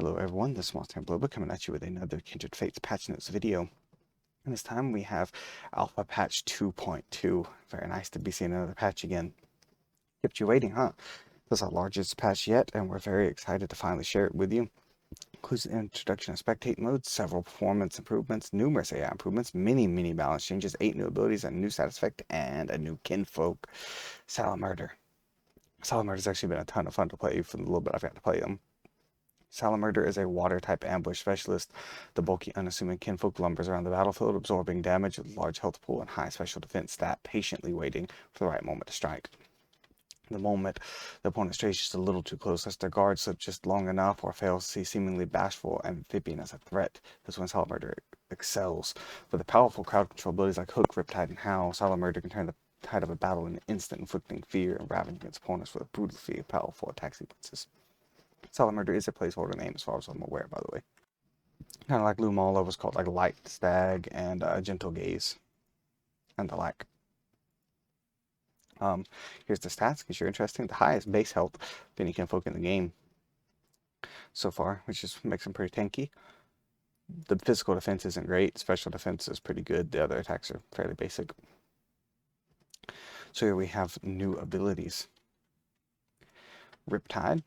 Hello everyone, this is Monstertaming coming at you with another Kindred Fates patch notes video. And this time we have Alpha Patch 2.2. Very nice to be seeing another patch again. Kept you waiting, huh? This is our largest patch yet, and we're very excited to finally share it with you. Includes the introduction of spectate modes, several performance improvements, numerous AI improvements, many balance changes, 8 new abilities, a new status effect, and a new kinfolk, Salamurder. Salamurder's actually been a ton of fun to play for the little bit I've got to play them. Salamurder is a water-type ambush specialist. The bulky, unassuming kinfolk lumbers around the battlefield, absorbing damage with a large health pool and high special defense stat, patiently waiting for the right moment to strike. The moment the opponent strays just a little too close, lets their guard slip just long enough, or fails to see seemingly bashful amphibian as a threat, that's when Salamurder excels. With the powerful crowd control abilities like Hook, Riptide, and Howl, Salamurder can turn the tide of a battle into instant, inflicting fear and ravaging against opponents with a brutally powerful attack sequences. Salamurder is a placeholder name as far as I'm aware, by the way. Kind of like Lumala was called like Light Stag and Gentle Gaze and the like. Here's the stats because you're interested. The highest base health of any kinfolk in the game so far, which just makes them pretty tanky. The physical defense isn't great. Special defense is pretty good. The other attacks are fairly basic. So here we have new abilities. Riptide,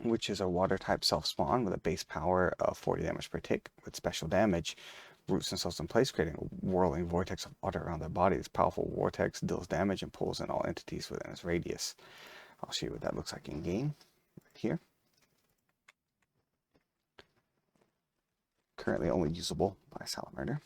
which is a water-type self-spawn with a base power of 40 damage per tick. With special damage, roots themselves in place, creating a whirling vortex of water around their body. This powerful vortex deals damage and pulls in all entities within its radius. I'll show you what that looks like in game, right here. Currently only usable by Salamurder.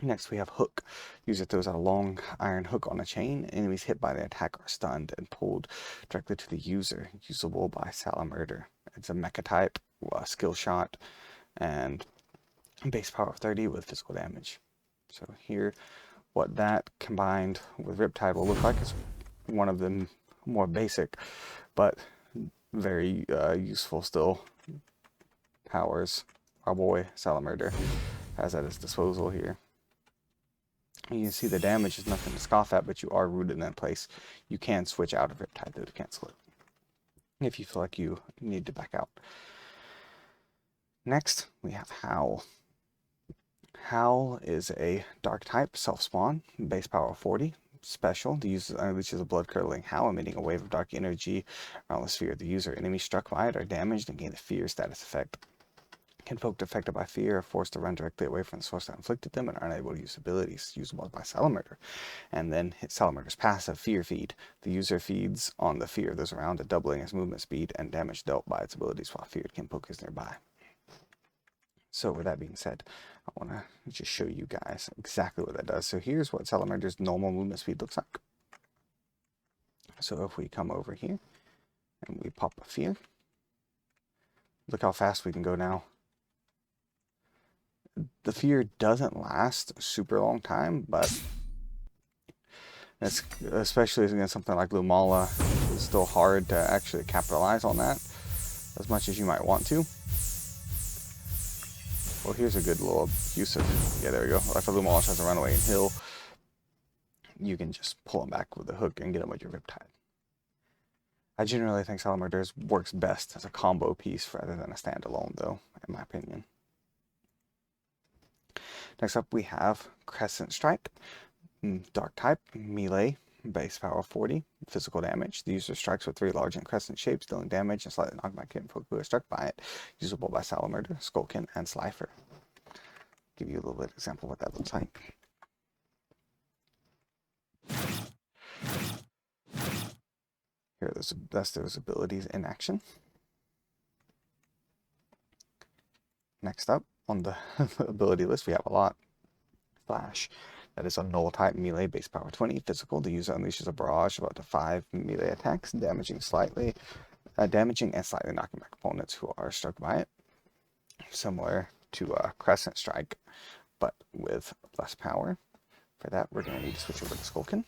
Next we have Hook. User throws out a long iron hook on a chain. Enemies hit by the attack are stunned and pulled directly to the user. Usable by Salamurder. It's a mecha type, skill shot, and base power of 30 with physical damage. So here, what that combined with Riptide will look like is one of the more basic, but very useful still powers our boy Salamurder has at his disposal here. You can see the damage is nothing to scoff at, but you are rooted in that place. You can switch out of Riptide though to cancel it, if you feel like you need to back out. Next, we have Howl. Howl is a dark type, self-spawn, base power of 40. Special, the user unleashes a blood-curdling howl, emitting a wave of dark energy around the sphere of the user. Enemies struck by it are damaged and gain the fear status effect. Kinfolk affected by fear are forced to run directly away from the source that inflicted them and are unable to use abilities usable by Salamurder. And then hit Salamurder's passive, Fear Feed. The user feeds on the fear of those around it, doubling its movement speed and damage dealt by its abilities while feared kinfolk is nearby. So with that being said, I want to just show you guys exactly what that does. So here's what Salamurder's normal movement speed looks like. So if we come over here and we pop a fear, look how fast we can go now. The fear doesn't last a super long time, but it's, especially against something like Lumala, it's still hard to actually capitalize on that as much as you might want to. Well, here's a good little use of, yeah, there we go. Like if Lumala tries to run away and heal, you can just pull him back with a hook and get him with your Riptide. I generally think Salamurder works best as a combo piece rather than a standalone, though, in my opinion. Next up, we have Crescent Strike, dark type, melee, base power 40, physical damage. The user strikes with 3 large and crescent shapes, dealing damage and slightly knocked back kinfolk who are struck by it. Usable by Salamurder, Skullkin, and Slifer. Give you a little bit of example of what that looks like. Here, that's those abilities in action. Next up on the ability list, we have a lot. Flash. That is a null type melee, base power 20. Physical, the user unleashes a barrage of up to 5 melee attacks, damaging and slightly knocking back opponents who are struck by it. Similar to Crescent Strike, but with less power. For that, we're going to need to switch over to Skullkin.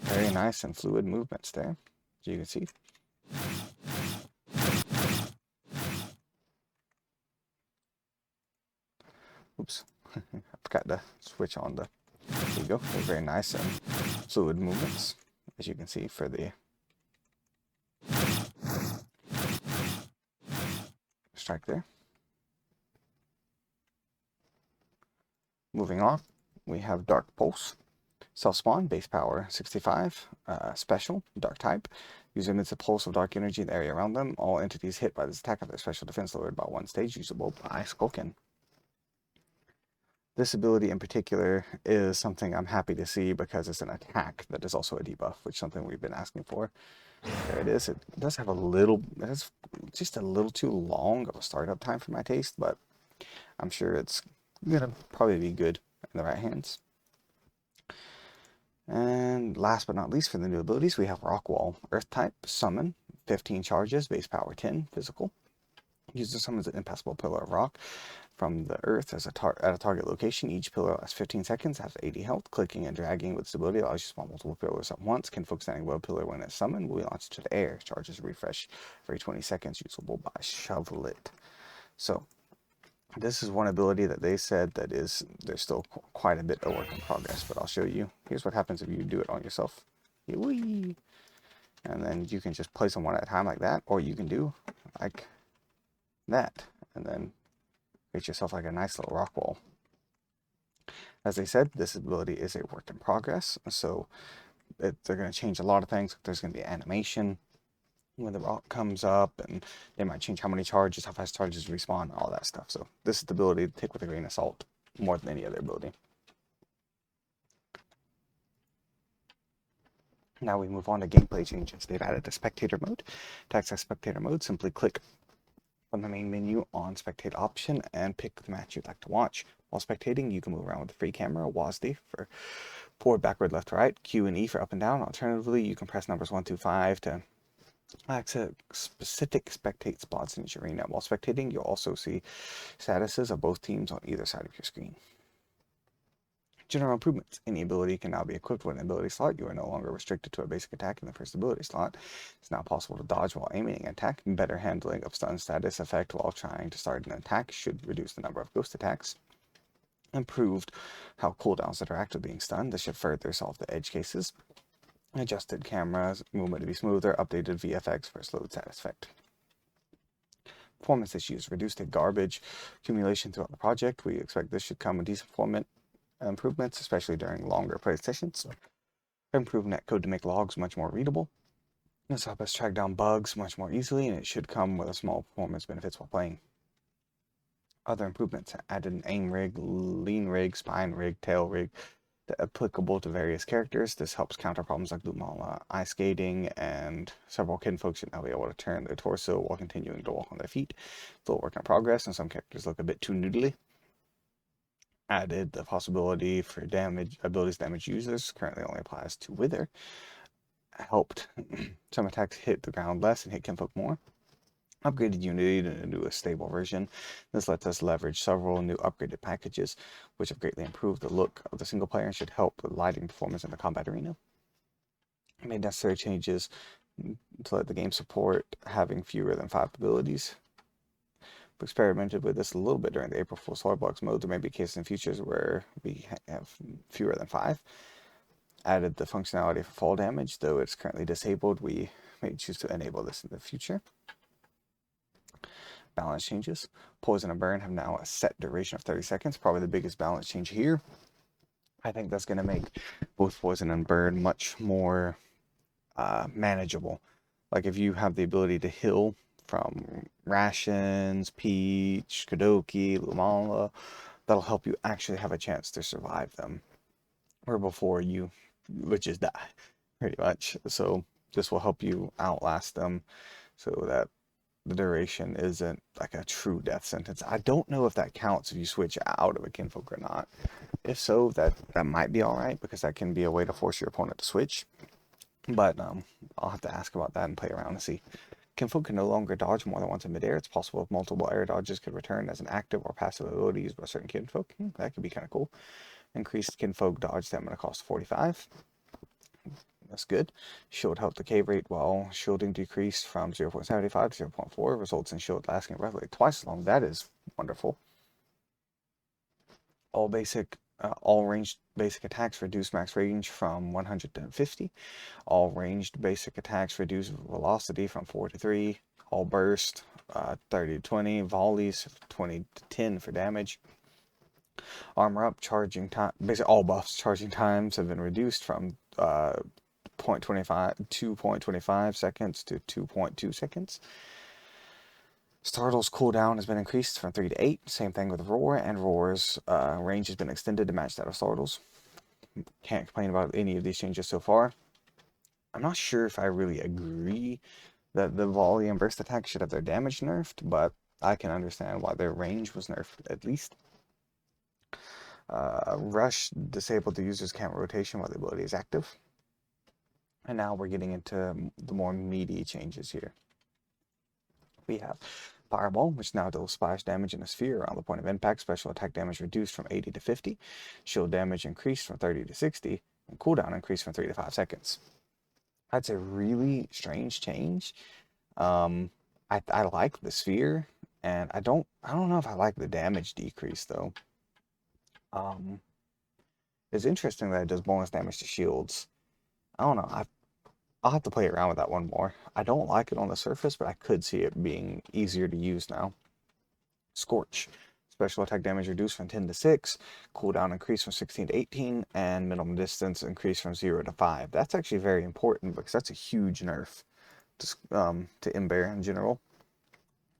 Very nice and fluid movements there, as you can see. Oops, I forgot to switch on the, there you go, very nice and fluid movements. as you can see for the strike there. Moving on, we have Dark Pulse. Self-spawn, base power 65, special, dark type. User emits a pulse of dark energy in the area around them. All entities hit by this attack have their special defense lowered by 1 stage, usable by Skulkin. This ability in particular is something I'm happy to see because it's an attack that is also a debuff, which is something we've been asking for. There it is. It does have it's just a little too long of a startup time for my taste, but I'm sure it's gonna probably be good in the right hands. And last but not least, for the new abilities, we have Rock Wall. Earth type, summon, 15 charges, base power 10, physical. User summons an impassable pillar of rock from the earth at a target location. Each pillar lasts 15 seconds, has 80 health. Clicking and dragging with stability allows you to spawn multiple pillars at once. Kinfolk standing above pillar when it's summoned will be launched to the air. Charges refresh every 20 seconds, usable by Shovelet. So this is one ability that they said that there's still quite a bit of work in progress, but I'll show you. Here's what happens if you do it on yourself. Whee! And then you can just place them one at a time like that, or you can do like that, and then create yourself like a nice little rock wall. As they said, this ability is a work in progress, so they're going to change a lot of things. There's going to be animation when the rock comes up, and they might change how many charges, how fast charges respawn, all that stuff. So this is the ability to take with a grain of salt more than any other ability. Now we move on to gameplay changes. They've added the spectator mode. To access spectator mode, simply click from the main menu on spectate option and pick the match you'd like to watch. While spectating, you can move around with the free camera, WASD for forward, backward, left, right, Q and E for up and down. Alternatively, you can press numbers 1 through 5 to access specific spectate spots in each arena. While spectating, you'll also see statuses of both teams on either side of your screen. General improvements. Any ability can now be equipped with an ability slot. You are no longer restricted to a basic attack in the first ability slot. It's now possible to dodge while aiming an attack. Better handling of stun status effect while trying to start an attack should reduce the number of ghost attacks. Improved how cooldowns interact with being stunned. This should further solve the edge cases. Adjusted cameras, movement to be smoother. Updated VFX for slowed status effect. Performance issues. Reduced garbage accumulation throughout the project. We expect this should come with decent improvements, especially during longer play sessions. Improved netcode to make logs much more readable. This will help us track down bugs much more easily, and it should come with a small performance benefits while playing. Other improvements: added an aim rig, lean rig, spine rig, tail rig, applicable to various characters. This helps counter problems like Lumala, ice skating, and several kinfolk should now be able to turn their torso while continuing to walk on their feet. Still a work in progress, and some characters look a bit too noodly. Added the possibility for abilities damage users. Currently only applies to Wither. Helped some attacks hit the ground less and hit kinfolk more. Upgraded Unity to a newest stable version. This lets us leverage several new upgraded packages, which have greatly improved the look of the single player and should help with lighting performance in the combat arena. Made necessary changes to let the game support having fewer than 5 abilities. We experimented with this a little bit during the April Fool's Hardbox mode. There may be cases in futures where we have fewer than 5. Added the functionality for fall damage, though it's currently disabled. We may choose to enable this in the future. Balance changes. Poison and burn have now a set duration of 30 seconds. Probably the biggest balance change here. I think that's going to make both poison and burn much more manageable. Like if you have the ability to heal from rations, Peach, Kadoki, Lumala, that'll help you actually have a chance to survive them. Or before you would just die, pretty much. So this will help you outlast them so that the duration isn't like a true death sentence. I don't know if that counts if you switch out of a kinfolk or not. If so, that might be alright, because that can be a way to force your opponent to switch. But I'll have to ask about that and play around and see. Kinfolk can no longer dodge more than once in midair. It's possible if multiple air dodges could return as an active or passive ability used by certain kinfolk. That could be kind of cool. Increased kinfolk dodge stamina cost 45. That's good. Shield health decay rate while shielding decreased from 0.75 to 0.4 results in shield lasting roughly twice as long. That is wonderful. All basic All ranged basic attacks reduce max range from 100 to 50. All ranged basic attacks reduce velocity from 4 to 3. All burst 30 to 20. Volleys 20 to 10 for damage. Armor up charging time. Basically, all buffs charging times have been reduced from 2.25 seconds to 2.2 seconds. Startle's cooldown has been increased from 3 to 8. Same thing with Roar, and Roar's range has been extended to match that of Startle's. Can't complain about any of these changes so far. I'm not sure if I really agree that the volley and burst attack should have their damage nerfed, but I can understand why their range was nerfed at least. Rush disabled the user's camera rotation while the ability is active. And now we're getting into the more meaty changes here. We have Fireball, which now deals splash damage in a sphere around the point of impact. Special attack damage reduced from 80 to 50. Shield damage increased from 30 to 60. And cooldown increased from 3 to 5 seconds. That's a really strange change. I like the sphere, and I don't know if I like the damage decrease though. It's interesting that it does bonus damage to shields. I don't know. I'll have to play around with that one more. I don't like it on the surface, but I could see it being easier to use now. Scorch. Special attack damage reduced from 10 to 6, cooldown increased from 16 to 18, and minimum distance increased from 0 to 5. That's actually very important because that's a huge nerf to Ember in general.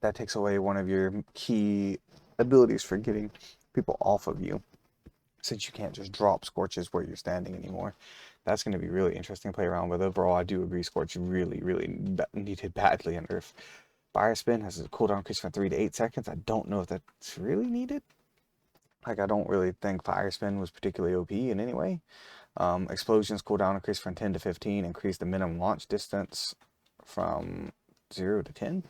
That takes away one of your key abilities for getting people off of you, since you can't just drop Scorches where you're standing anymore. That's going to be really interesting to play around with. Overall, I do agree Scorch really needed badly a nerf. Fire Spin has a cooldown increase from 3 to 8 seconds. I don't know if that's really needed. Like, I don't really think Fire Spin was particularly OP in any way. Explosions cooldown increased from 10 to 15. Increased the minimum launch distance from 0 to 10.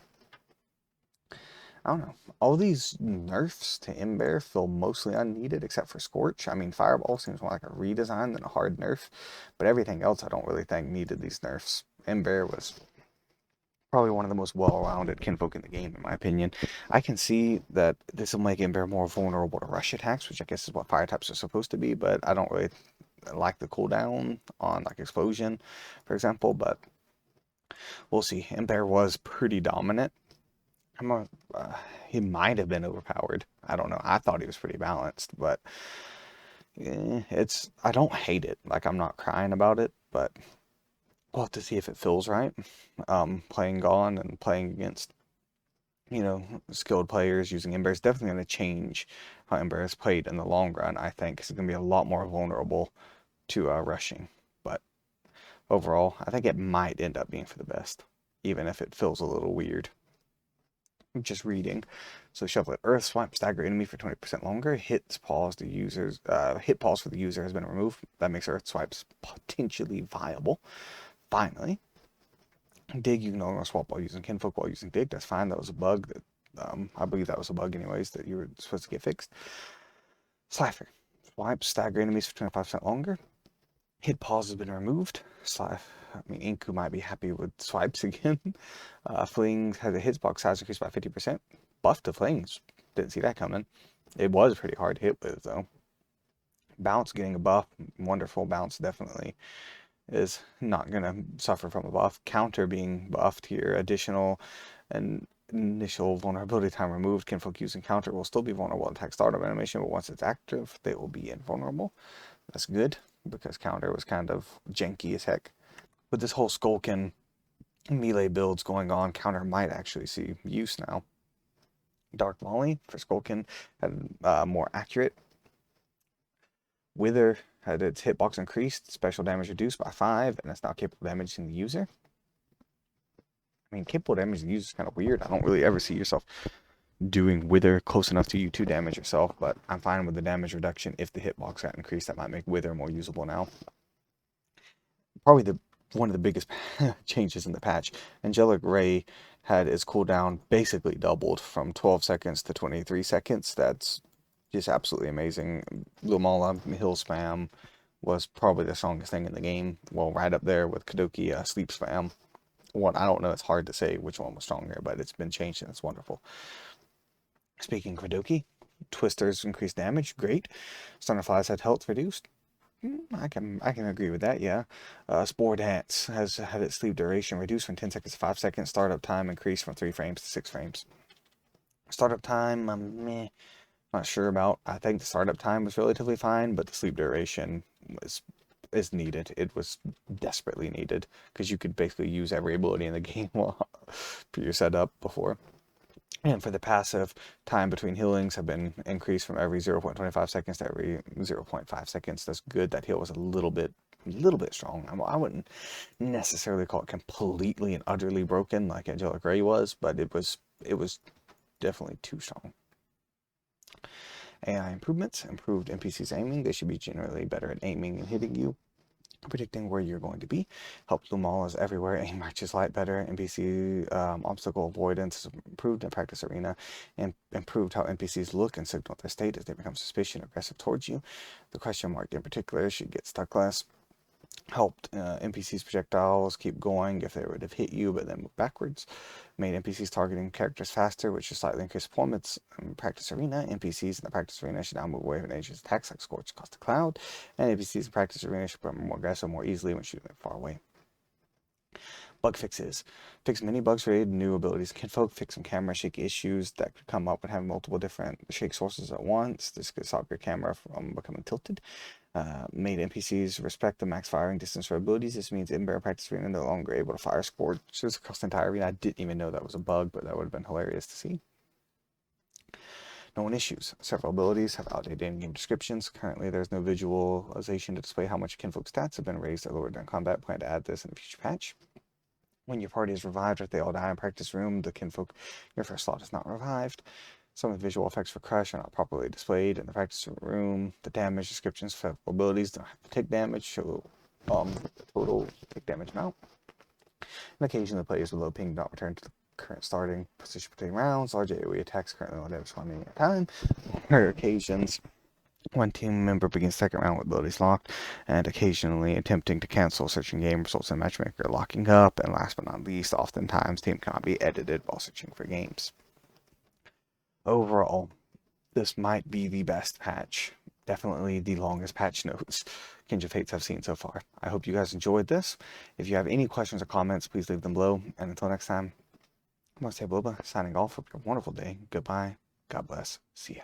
I don't know. All these nerfs to Ember feel mostly unneeded except for Scorch. I mean, Fireball seems more like a redesign than a hard nerf. But everything else I don't really think needed these nerfs. Ember was probably one of the most well-rounded kinfolk in the game, in my opinion. I can see that this will make Ember more vulnerable to rush attacks, which I guess is what fire types are supposed to be, but I don't really like the cooldown on like Explosion, for example, but we'll see. Ember was pretty dominant. He might have been overpowered. I don't know. I thought he was pretty balanced, but I don't hate it. Like, I'm not crying about it, but we'll have to see if it feels right. Playing Gone and playing against, skilled players using Ember is definitely going to change how Ember is played in the long run, I think, because it's going to be a lot more vulnerable to rushing. But overall, I think it might end up being for the best, even if it feels a little weird. Just reading. So Shovelet Earth, swipe stagger enemy for 20% longer. Hit pause for the user has been removed. That makes Earth swipes potentially viable. Finally. Dig, you can no longer swap while using Kinfolk while using Dig. That's fine. That was a bug that I believe that was a bug anyways that you were supposed to get fixed. Slifer. Swipe stagger enemies for 25% longer. Hit pause has been removed. Inku might be happy with swipes again. Fling has a hitbox size increased by 50%. Buff to Flings. Didn't see that coming. It was pretty hard to hit with, though. Bounce getting a buff. Wonderful. Bounce definitely is not going to suffer from a buff. Counter being buffed here. Additional and initial vulnerability time removed. Kinfolk using counter will still be vulnerable attack startup animation, but once it's active, they will be invulnerable. That's good, because counter was kind of janky as heck. With this whole Skulkin melee builds going on, counter might actually see use now. Dark Volley for Skulkin had more accurate. Wither had its hitbox increased, special damage reduced by 5, and it's now capable of damaging the user. I mean, capable of damaging the user is kind of weird. I don't really ever see yourself doing Wither close enough to you to damage yourself, but I'm fine with the damage reduction. If the hitbox got increased, that might make Wither more usable now. Probably one of the biggest changes in the patch. Angelic Ray had its cooldown basically doubled from 12 seconds to 23 seconds. That's just absolutely amazing. Lumala Hill Spam was probably the strongest thing in the game. Well, right up there with Kadoki Sleep Spam. I don't know, it's hard to say which one was stronger, but it's been changed and it's wonderful. Speaking of Kadoki, Twisters increased damage, great. Stunnerflies had health reduced. I can agree with that, yeah. Spore Dance has had its sleep duration reduced from 10 seconds to 5 seconds. Startup time increased from 3 frames to 6 frames. Startup time, meh, not sure about. I think the startup time was relatively fine, but the sleep duration is needed. It was desperately needed because you could basically use every ability in the game for your setup before. And for the passive, time between healings have been increased from every 0.25 seconds to every 0.5 seconds. That's good. That heal was a little bit strong. I wouldn't necessarily call it completely and utterly broken like Angelic Ray was, but it was definitely too strong. AI improvements, improved NPCs aiming. They should be generally better at aiming and hitting you, predicting where you're going to be. Helped Lumalas everywhere. Aim matches light better. NPC obstacle avoidance is improved in practice arena, and improved how NPCs look and signal their state as they become suspicious and aggressive towards you. The question mark in particular should get stuck less. Helped NPCs projectiles keep going if they would have hit you but then move backwards. Made NPCs targeting characters faster, which is slightly increased performance in practice arena. NPCs in the practice arena should now move away from dangerous attacks like Scorch across the cloud, and NPCs in practice arena should become more aggressive more easily when shooting them far away. Bug fixes. Fix many bugs related to new abilities. Kinfolk fix some camera shake issues that could come up when having multiple different shake sources at once. This could stop your camera from becoming tilted. Made NPCs respect the max firing distance for abilities. This means in Bear Practice Arena no longer able to fire scorches across the entire arena. I didn't even know that was a bug, but that would have been hilarious to see. Known issues. Several abilities have outdated in-game descriptions. Currently, there's no visualization to display how much Kinfolk stats have been raised or lowered during combat. Plan to add this in a future patch. When your party is revived, if they all die in practice room, the Kinfolk your first slot is not revived. Some of the visual effects for Crush are not properly displayed in the practice room. The damage descriptions for abilities don't have to take damage, show the total take damage amount. And occasionally players with low ping don't return to the current starting position between rounds. Large AoE attacks currently only damage 1 minute at a time. Rare occasions, one team member begins second round with abilities locked, and occasionally attempting to cancel searching game results in matchmaker locking up. And last but not least, oftentimes team cannot be edited while searching for games. Overall, this might be the best patch. Definitely the longest patch notes Kindred Fates have seen so far. I hope you guys enjoyed this. If you have any questions or comments, please leave them below. And until next time, I'm Monstertaming signing off. Hope you have a wonderful day. Goodbye. God bless. See ya.